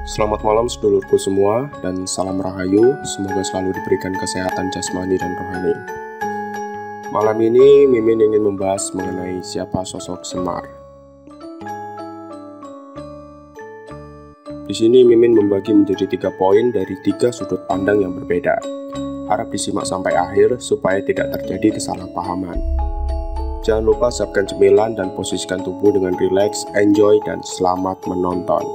Selamat malam sedulurku semua dan salam rahayu, semoga selalu diberikan kesehatan jasmani dan rohani. Malam ini Mimin ingin membahas mengenai siapa sosok Semar. Di sini Mimin membagi menjadi 3 poin dari 3 sudut pandang yang berbeda. Harap disimak sampai akhir supaya tidak terjadi kesalahpahaman. Jangan lupa siapkan cemilan dan posisikan tubuh dengan rileks, enjoy, dan selamat menonton.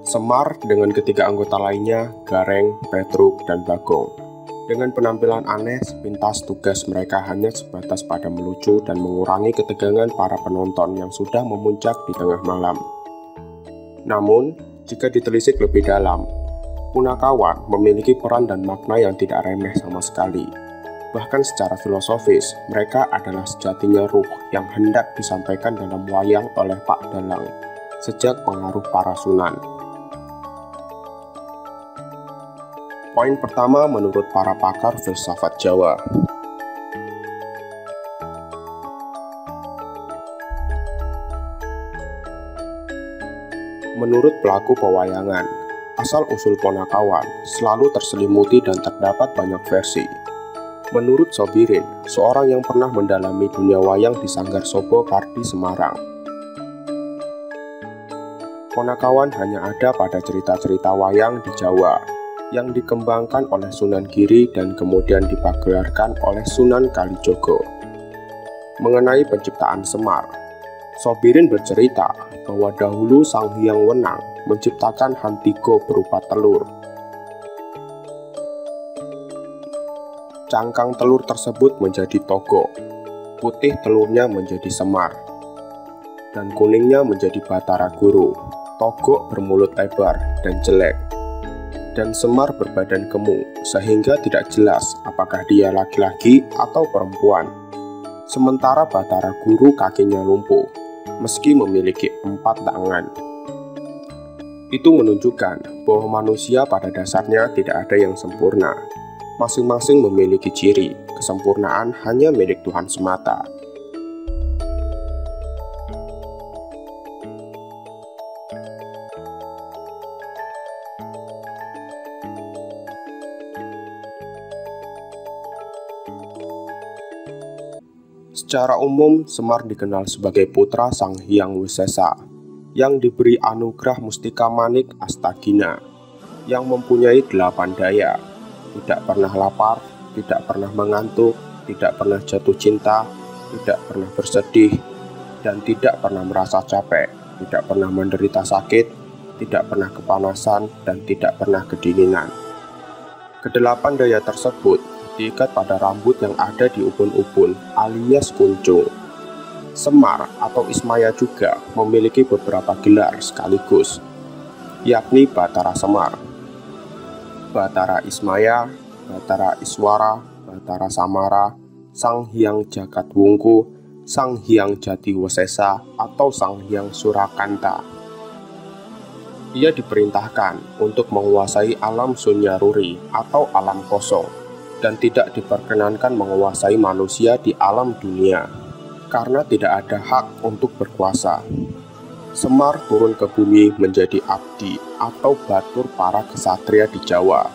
Semar dengan ketiga anggota lainnya, Gareng, Petruk, dan Bagong. Dengan penampilan aneh, sepintas tugas mereka hanya sebatas pada melucu dan mengurangi ketegangan para penonton yang sudah memuncak di tengah malam. Namun, jika ditelisik lebih dalam, Punakawan memiliki peran dan makna yang tidak remeh sama sekali. Bahkan secara filosofis, mereka adalah sejatinya ruh yang hendak disampaikan dalam wayang oleh Pak Dalang sejak pengaruh para Sunan. Poin pertama menurut para pakar filsafat Jawa. Menurut pelaku pewayangan, asal-usul Punakawan selalu terselimuti dan terdapat banyak versi. Menurut Sobirin, seorang yang pernah mendalami dunia wayang di Sanggar Sobo Kardi Semarang, Punakawan hanya ada pada cerita-cerita wayang di Jawa yang dikembangkan oleh Sunan Giri dan kemudian dipagelarkan oleh Sunan Kalijogo. Mengenai penciptaan Semar, Sobirin bercerita bahwa dahulu Sang Hyang Wenang menciptakan Hantigo berupa telur. Cangkang telur tersebut menjadi Togo, putih telurnya menjadi Semar, dan kuningnya menjadi Batara Guru. Togo bermulut lebar dan jelek, dan Semar berbadan gemuk sehingga tidak jelas apakah dia laki-laki atau perempuan. Sementara Batara Guru kakinya lumpuh, meski memiliki 4 tangan. Itu menunjukkan bahwa manusia pada dasarnya tidak ada yang sempurna. Masing-masing memiliki ciri, kesempurnaan hanya milik Tuhan semata. Secara umum, Semar dikenal sebagai putra Sang Hyang Wisesa yang diberi anugerah Mustika Manik Astagina yang mempunyai 8 daya: tidak pernah lapar, tidak pernah mengantuk, tidak pernah jatuh cinta, tidak pernah bersedih, dan tidak pernah merasa capek, tidak pernah menderita sakit, tidak pernah kepanasan, dan tidak pernah kedinginan. Kedelapan daya tersebut diikat pada rambut yang ada di ubun-ubun alias kuncung. Semar atau Ismaya juga memiliki beberapa gelar sekaligus, yakni Batara Semar, Batara Ismaya, Batara Iswara, Batara Samara, Sang Hyang Jagat Wungku, Sang Hyang Jati Wesesa, atau Sang Hyang Surakanta. Ia diperintahkan untuk menguasai alam Sunyaruri atau alam kosong, dan tidak diperkenankan menguasai manusia di alam dunia, karena tidak ada hak untuk berkuasa. Semar turun ke bumi menjadi abdi atau batur para kesatria di Jawa.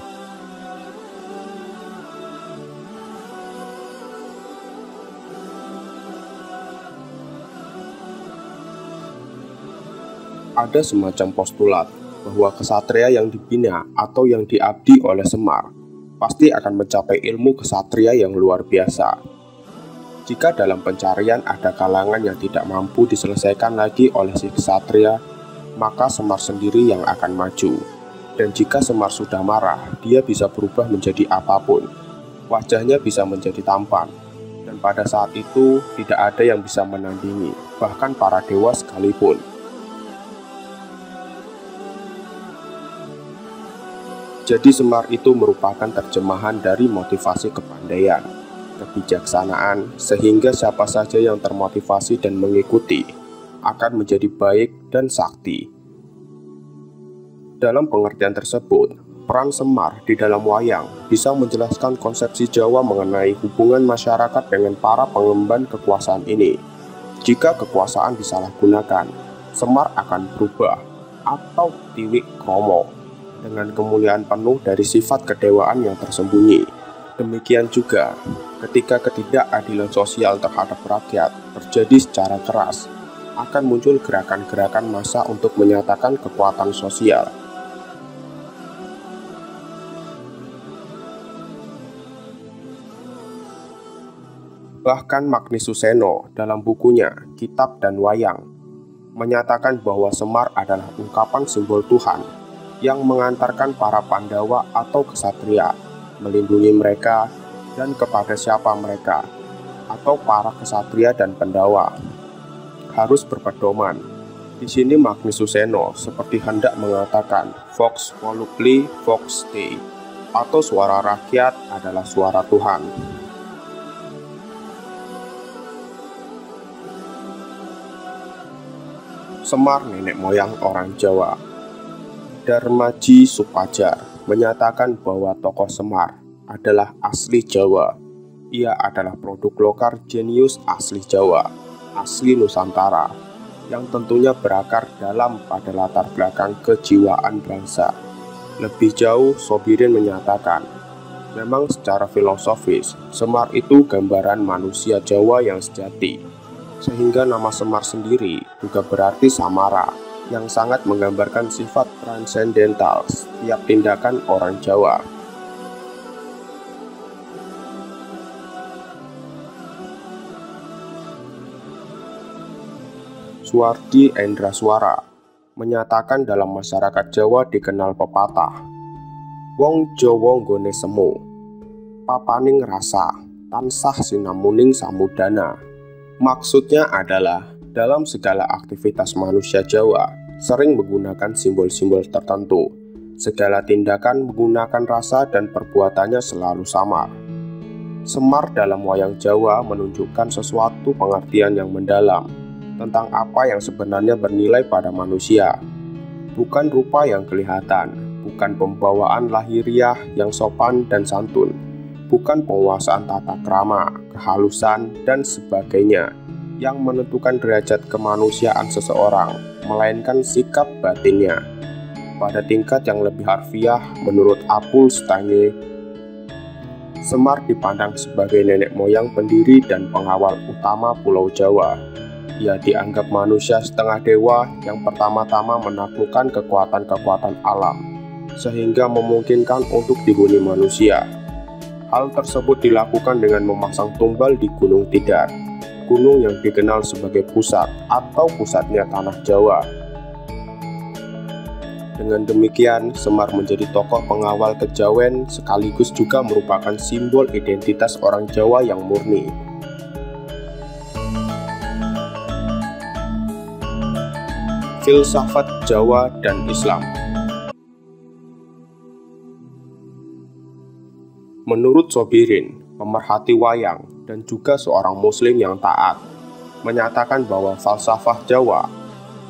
Ada semacam postulat bahwa kesatria yang dibina atau yang diabdi oleh Semar pasti akan mencapai ilmu kesatria yang luar biasa. Jika dalam pencarian ada kalangan yang tidak mampu diselesaikan lagi oleh si kesatria, maka Semar sendiri yang akan maju. Dan jika Semar sudah marah, dia bisa berubah menjadi apapun. Wajahnya bisa menjadi tampan, dan pada saat itu tidak ada yang bisa menandingi, bahkan para dewa sekalipun. Jadi Semar itu merupakan terjemahan dari motivasi kepandaian, kebijaksanaan, sehingga siapa saja yang termotivasi dan mengikuti akan menjadi baik dan sakti. Dalam pengertian tersebut, peran Semar di dalam wayang bisa menjelaskan konsepsi Jawa mengenai hubungan masyarakat dengan para pengemban kekuasaan ini. Jika kekuasaan disalahgunakan, Semar akan berubah atau tiwik kromo dengan kemuliaan penuh dari sifat kedewaan yang tersembunyi. Demikian juga ketika ketidakadilan sosial terhadap rakyat terjadi secara keras, akan muncul gerakan-gerakan massa untuk menyatakan kekuatan sosial. Bahkan Magni Suseno dalam bukunya Kitab dan Wayang menyatakan bahwa Semar adalah ungkapan simbol Tuhan yang mengantarkan para Pandawa atau kesatria melindungi mereka dan kepada siapa mereka atau para kesatria dan Pandawa harus berpedoman. Di sini Magni Suseno seperti hendak mengatakan Vox Populi Vox Dei, atau suara rakyat adalah suara Tuhan. Semar nenek moyang orang Jawa. Darmaji Supajar menyatakan bahwa tokoh Semar adalah asli Jawa. Ia adalah produk lokal jenius asli Jawa, asli Nusantara, yang tentunya berakar dalam pada latar belakang kejiwaan bangsa. Lebih jauh, Sobirin menyatakan, memang secara filosofis, Semar itu gambaran manusia Jawa yang sejati. Sehingga nama Semar sendiri juga berarti samara, yang sangat menggambarkan sifat transendental setiap tindakan orang Jawa. Suwardi Endraswara menyatakan dalam masyarakat Jawa dikenal pepatah, wong Jawa nggone semu, papaning rasa, tansah sinamuning samudana. Maksudnya adalah dalam segala aktivitas manusia Jawa sering menggunakan simbol-simbol tertentu. Segala tindakan menggunakan rasa dan perbuatannya selalu samar. Semar dalam wayang Jawa menunjukkan sesuatu pengertian yang mendalam tentang apa yang sebenarnya bernilai pada manusia. Bukan rupa yang kelihatan, bukan pembawaan lahiriah yang sopan dan santun, bukan penguasaan tata krama, kehalusan, dan sebagainya yang menentukan derajat kemanusiaan seseorang, melainkan sikap batinnya. Pada tingkat yang lebih harfiah, menurut Apul Stange, Semar dipandang sebagai nenek moyang pendiri dan pengawal utama Pulau Jawa. Ia dianggap manusia setengah dewa yang pertama-tama menaklukkan kekuatan-kekuatan alam, sehingga memungkinkan untuk dihuni manusia. Hal tersebut dilakukan dengan memasang tumbal di Gunung Tidar, gunung yang dikenal sebagai pusat atau pusatnya tanah Jawa. Dengan demikian, Semar menjadi tokoh pengawal kejawen sekaligus juga merupakan simbol identitas orang Jawa yang murni. Filsafat Jawa dan Islam. Menurut Sobirin, pemerhati wayang dan juga seorang muslim yang taat, menyatakan bahwa falsafah Jawa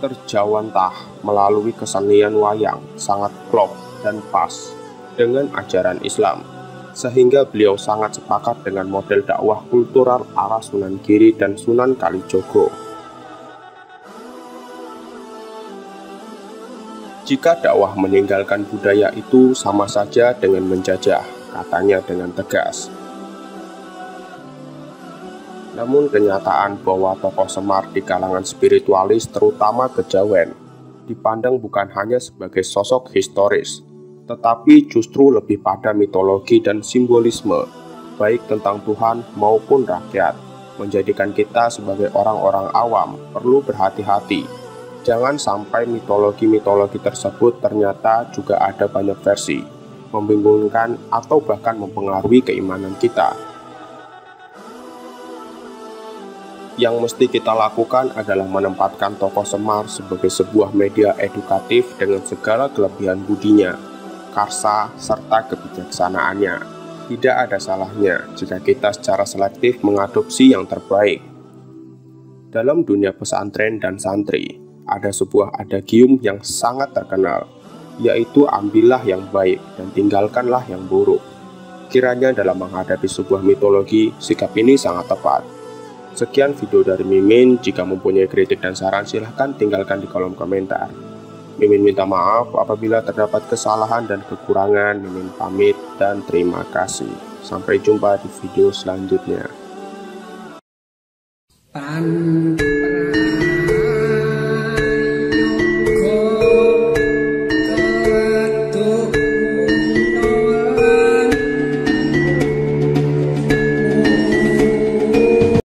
terjawantah melalui kesenian wayang sangat klop dan pas dengan ajaran Islam, sehingga beliau sangat sepakat dengan model dakwah kultural arah Sunan Giri dan Sunan Kalijogo. Jika dakwah meninggalkan budaya itu sama saja dengan menjajah, katanya dengan tegas. Namun kenyataan bahwa tokoh Semar di kalangan spiritualis terutama kejawen dipandang bukan hanya sebagai sosok historis, tetapi justru lebih pada mitologi dan simbolisme, baik tentang Tuhan maupun rakyat, menjadikan kita sebagai orang-orang awam perlu berhati-hati. Jangan sampai mitologi-mitologi tersebut ternyata juga ada banyak versi, membingungkan atau bahkan mempengaruhi keimanan kita. Yang mesti kita lakukan adalah menempatkan tokoh Semar sebagai sebuah media edukatif dengan segala kelebihan budinya, karsa, serta kebijaksanaannya. Tidak ada salahnya jika kita secara selektif mengadopsi yang terbaik. Dalam dunia pesantren dan santri, ada sebuah adagium yang sangat terkenal, yaitu ambillah yang baik dan tinggalkanlah yang buruk. Kiranya dalam menghadapi sebuah mitologi, sikap ini sangat tepat. Sekian video dari Mimin. Jika mempunyai kritik dan saran, silahkan tinggalkan di kolom komentar. Mimin minta maaf apabila terdapat kesalahan dan kekurangan. Mimin pamit dan terima kasih. Sampai jumpa di video selanjutnya.